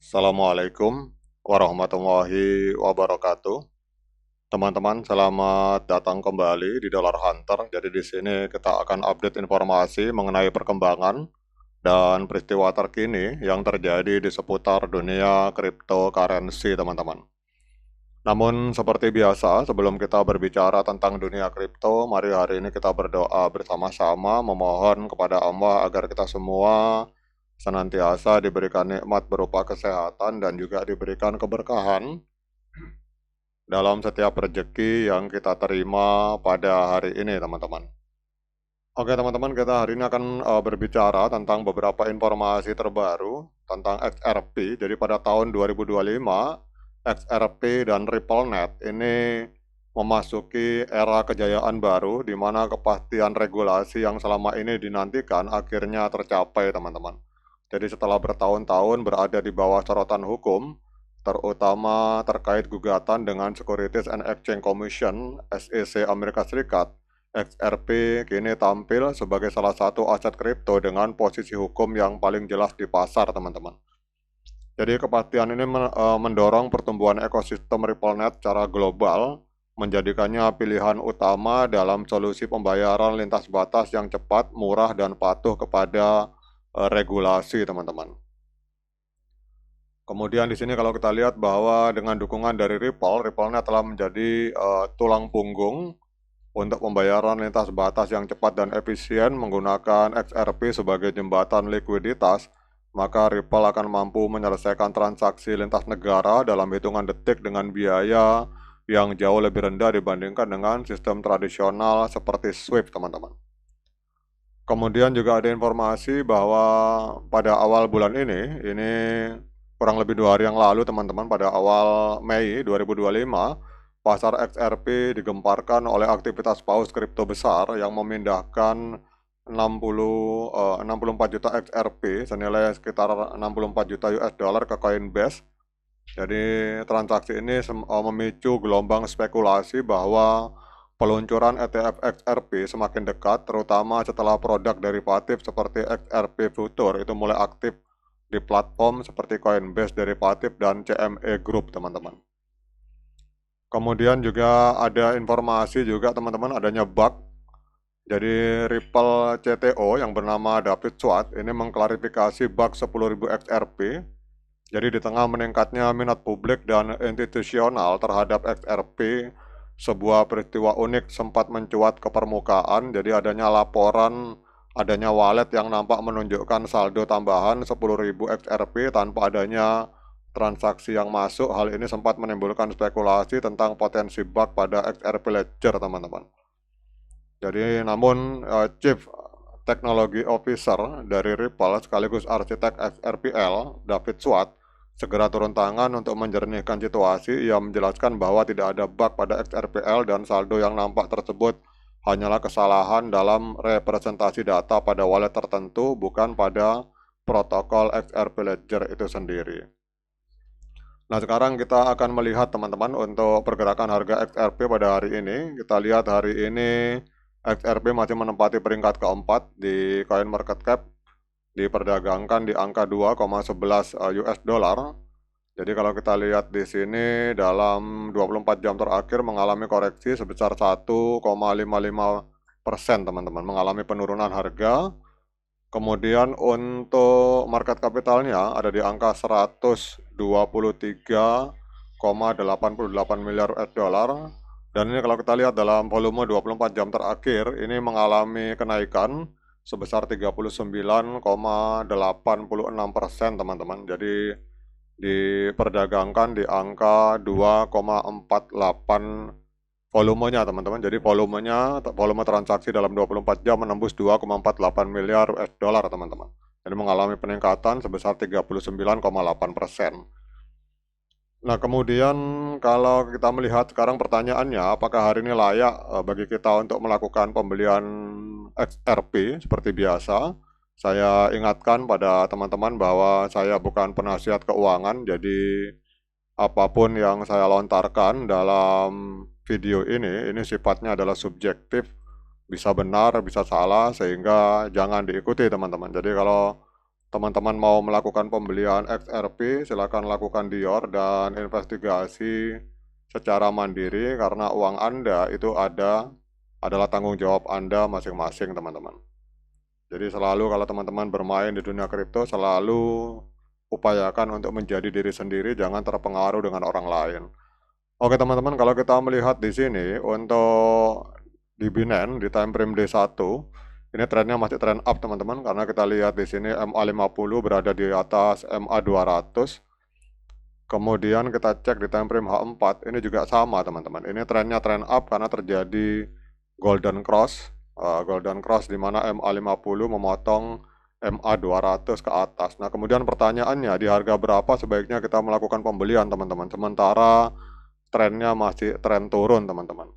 Assalamualaikum warahmatullahi wabarakatuh. Teman-teman, selamat datang kembali di Dollar Hunter. Jadi di sini kita akan update informasi mengenai perkembangan dan peristiwa terkini yang terjadi di seputar dunia cryptocurrency, teman-teman. Namun seperti biasa, sebelum kita berbicara tentang dunia kripto, mari hari ini kita berdoa bersama-sama memohon kepada Allah agar kita semua senantiasa diberikan nikmat berupa kesehatan dan juga diberikan keberkahan dalam setiap rezeki yang kita terima pada hari ini, teman-teman. Oke, teman-teman, kita hari ini akan berbicara tentang beberapa informasi terbaru tentang XRP. Jadi pada tahun 2025, XRP dan RippleNet ini memasuki era kejayaan baru di mana kepastian regulasi yang selama ini dinantikan akhirnya tercapai, teman-teman. Jadi setelah bertahun-tahun berada di bawah sorotan hukum, terutama terkait gugatan dengan Securities and Exchange Commission (SEC) Amerika Serikat, XRP kini tampil sebagai salah satu aset kripto dengan posisi hukum yang paling jelas di pasar, teman-teman. Jadi kepastian ini mendorong pertumbuhan ekosistem RippleNet secara global, menjadikannya pilihan utama dalam solusi pembayaran lintas batas yang cepat, murah, dan patuh kepada regulasi, teman-teman. Kemudian di sini kalau kita lihat bahwa dengan dukungan dari RippleNet telah menjadi tulang punggung untuk pembayaran lintas batas yang cepat dan efisien menggunakan XRP sebagai jembatan likuiditas, maka Ripple akan mampu menyelesaikan transaksi lintas negara dalam hitungan detik dengan biaya yang jauh lebih rendah dibandingkan dengan sistem tradisional seperti SWIFT, teman-teman. Kemudian juga ada informasi bahwa pada awal bulan ini kurang lebih 2 hari yang lalu, teman-teman, pada awal Mei 2025, pasar XRP digemparkan oleh aktivitas paus kripto besar yang memindahkan 64 juta XRP senilai sekitar 64 juta US dollar ke Coinbase. Jadi transaksi ini memicu gelombang spekulasi bahwa peluncuran ETF XRP semakin dekat, terutama setelah produk derivatif seperti XRP Future itu mulai aktif di platform seperti Coinbase Derivative dan CME Group, teman-teman. Kemudian juga ada informasi juga, teman-teman, adanya bug. Jadi Ripple CTO yang bernama David Schwartz ini mengklarifikasi bug 10.000 XRP. Jadi di tengah meningkatnya minat publik dan institusional terhadap XRP, sebuah peristiwa unik sempat mencuat ke permukaan. Jadi adanya laporan adanya wallet yang nampak menunjukkan saldo tambahan 10.000 XRP tanpa adanya transaksi yang masuk. Hal ini sempat menimbulkan spekulasi tentang potensi bug pada XRP Ledger, teman-teman. Jadi namun Chief Technology Officer dari Ripple sekaligus arsitek XRPL, David Schwartz, segera turun tangan untuk menjernihkan situasi. Ia menjelaskan bahwa tidak ada bug pada XRPL dan saldo yang nampak tersebut hanyalah kesalahan dalam representasi data pada wallet tertentu, bukan pada protokol XRP Ledger itu sendiri. Nah, sekarang kita akan melihat, teman-teman, untuk pergerakan harga XRP pada hari ini. Kita lihat hari ini XRP masih menempati peringkat keempat di CoinMarketCap, diperdagangkan di angka 2,11 US dollar. Jadi kalau kita lihat di sini dalam 24 jam terakhir mengalami koreksi sebesar 1,55%, teman-teman, mengalami penurunan harga. Kemudian untuk market capitalnya ada di angka 123,88 miliar US dollar. Dan ini kalau kita lihat dalam volume 24 jam terakhir ini mengalami kenaikan sebesar 39,86%, teman-teman. Jadi diperdagangkan di angka 2,48 volumenya, teman-teman. Jadi volume transaksi dalam 24 jam menembus 2,48 miliar US dollar, teman-teman. Jadi mengalami peningkatan sebesar 39,8%. Nah, kemudian kalau kita melihat sekarang pertanyaannya, apakah hari ini layak bagi kita untuk melakukan pembelian XRP seperti biasa? Saya ingatkan pada teman-teman bahwa saya bukan penasihat keuangan, jadi apapun yang saya lontarkan dalam video ini sifatnya adalah subjektif, bisa benar, bisa salah, sehingga jangan diikuti, teman-teman. Jadi kalau teman-teman mau melakukan pembelian XRP, silakan lakukan Dior dan investigasi secara mandiri karena uang Anda itu adalah tanggung jawab Anda masing-masing, teman-teman. Jadi selalu kalau teman-teman bermain di dunia kripto, selalu upayakan untuk menjadi diri sendiri, jangan terpengaruh dengan orang lain. Oke teman-teman, kalau kita melihat di sini untuk di Binance di time frame D1, ini trennya masih tren up teman-teman, karena kita lihat di sini MA50 berada di atas MA200. Kemudian kita cek di time frame H4, ini juga sama teman-teman. Ini trennya tren up karena terjadi golden cross. Golden cross di mana MA50 memotong MA200 ke atas. Nah, kemudian pertanyaannya, di harga berapa sebaiknya kita melakukan pembelian teman-teman? Sementara trennya masih tren turun teman-teman.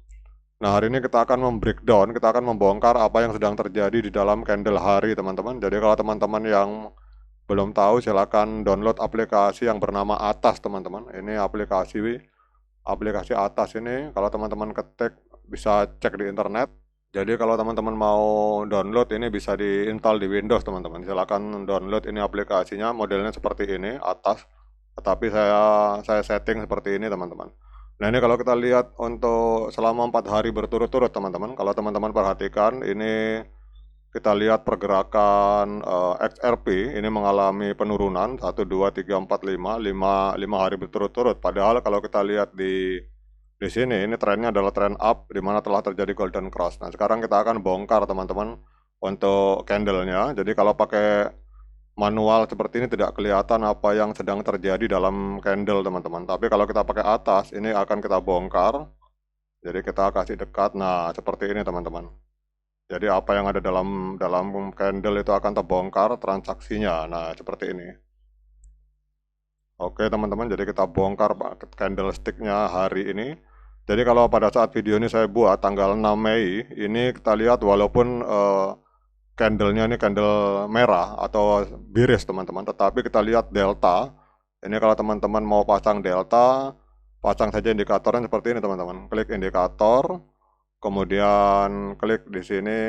Nah, hari ini kita akan membreakdown, kita akan membongkar apa yang sedang terjadi di dalam candle hari teman-teman. Jadi kalau teman-teman yang belum tahu, silakan download aplikasi yang bernama Atas teman-teman. Ini aplikasi Atas ini kalau teman-teman ketik bisa cek di internet. Jadi kalau teman-teman mau download ini bisa diinstal di Windows teman-teman. Silakan download ini aplikasinya, modelnya seperti ini Atas. Tetapi saya setting seperti ini teman-teman. Nah ini kalau kita lihat untuk selama 4 hari berturut-turut teman-teman. Kalau teman-teman perhatikan ini kita lihat pergerakan XRP ini mengalami penurunan 1, 2, 3, 4, 5 hari berturut-turut. Padahal kalau kita lihat di sini ini trennya adalah tren up di mana telah terjadi golden cross. Nah sekarang kita akan bongkar teman-teman untuk candlenya. Jadi kalau pakai manual seperti ini tidak kelihatan apa yang sedang terjadi dalam candle teman-teman. Tapi kalau kita pakai atas ini akan kita bongkar. Jadi kita kasih dekat. Nah seperti ini teman-teman. Jadi apa yang ada dalam candle itu akan terbongkar transaksinya. Nah, seperti ini. Oke, teman-teman, jadi kita bongkar candlestick-nya hari ini. Jadi kalau pada saat video ini saya buat tanggal 6 Mei, ini kita lihat walaupun candle-nya ini candle merah atau biris, teman-teman, tetapi kita lihat delta. Ini kalau teman-teman mau pasang delta, pasang saja indikatornya seperti ini, teman-teman. Klik indikator. Kemudian klik di sini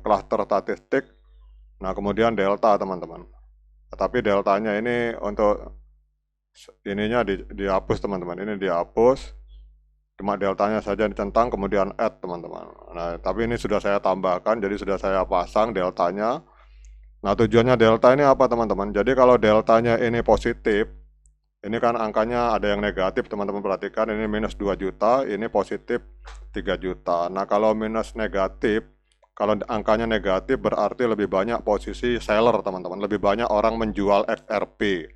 cluster statistik. Nah, kemudian delta teman-teman. Tetapi deltanya ini untuk ininya dihapus teman-teman. Ini dihapus. Cuma deltanya saja dicentang kemudian add teman-teman. Nah, tapi ini sudah saya tambahkan, jadi sudah saya pasang deltanya. Nah, tujuannya delta ini apa teman-teman? Jadi kalau deltanya ini positif, ini kan angkanya ada yang negatif, teman-teman perhatikan, ini minus 2 juta, ini positif 3 juta. Nah, kalau minus negatif, kalau angkanya negatif berarti lebih banyak posisi seller, teman-teman. Lebih banyak orang menjual XRP.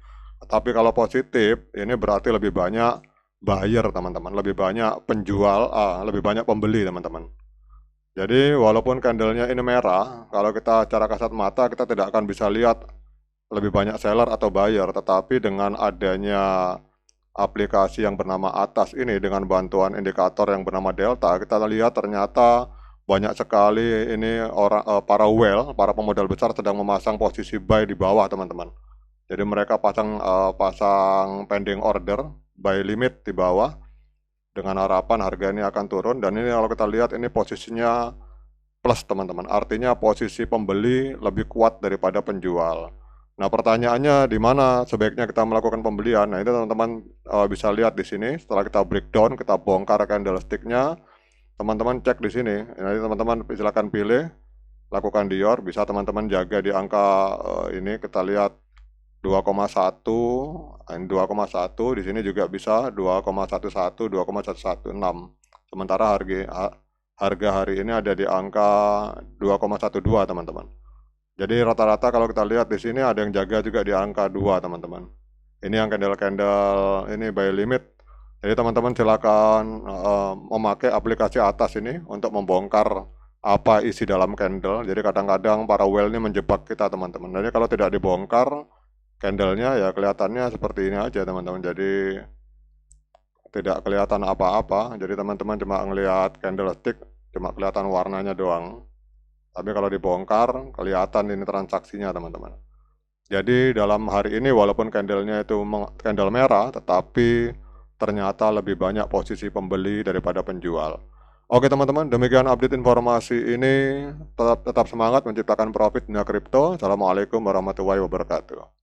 Tapi kalau positif, ini berarti lebih banyak buyer, teman-teman. Lebih banyak penjual, lebih banyak pembeli, teman-teman. Jadi, walaupun candlenya ini merah, kalau kita secara kasat mata, kita tidak akan bisa lihat lebih banyak seller atau buyer, tetapi dengan adanya aplikasi yang bernama Atas ini dengan bantuan indikator yang bernama delta, kita lihat ternyata banyak sekali ini orang para whale, para pemodal besar sedang memasang posisi buy di bawah teman-teman. Jadi mereka pasang pending order, buy limit di bawah dengan harapan harga ini akan turun, dan ini kalau kita lihat ini posisinya plus teman-teman. Artinya posisi pembeli lebih kuat daripada penjual. Nah pertanyaannya di mana sebaiknya kita melakukan pembelian? Nah itu teman-teman bisa lihat di sini. Setelah kita breakdown, kita bongkar candlestick-nya, teman-teman cek di sini. Nanti teman-teman silakan pilih, lakukan Dior. Bisa teman-teman jaga di angka ini. Kita lihat 2,1, 2,1 di sini juga bisa 2,11, 2,116. Sementara harga hari ini ada di angka 2,12 teman-teman. Jadi rata-rata kalau kita lihat di sini ada yang jaga juga di angka 2 teman-teman. Ini yang candle ini buy limit. Jadi teman-teman silakan memakai aplikasi Atas ini untuk membongkar apa isi dalam candle. Jadi kadang-kadang para whale ini menjebak kita teman-teman. Jadi kalau tidak dibongkar candlenya ya kelihatannya seperti ini aja teman-teman. Jadi tidak kelihatan apa-apa. Jadi teman-teman cuma ngelihat candlestick, cuma kelihatan warnanya doang. Tapi kalau dibongkar, kelihatan ini transaksinya teman-teman. Jadi dalam hari ini walaupun candlenya itu candle merah, tetapi ternyata lebih banyak posisi pembeli daripada penjual. Oke teman-teman, demikian update informasi ini. Tetap semangat menciptakan profit dunia kripto. Assalamualaikum warahmatullahi wabarakatuh.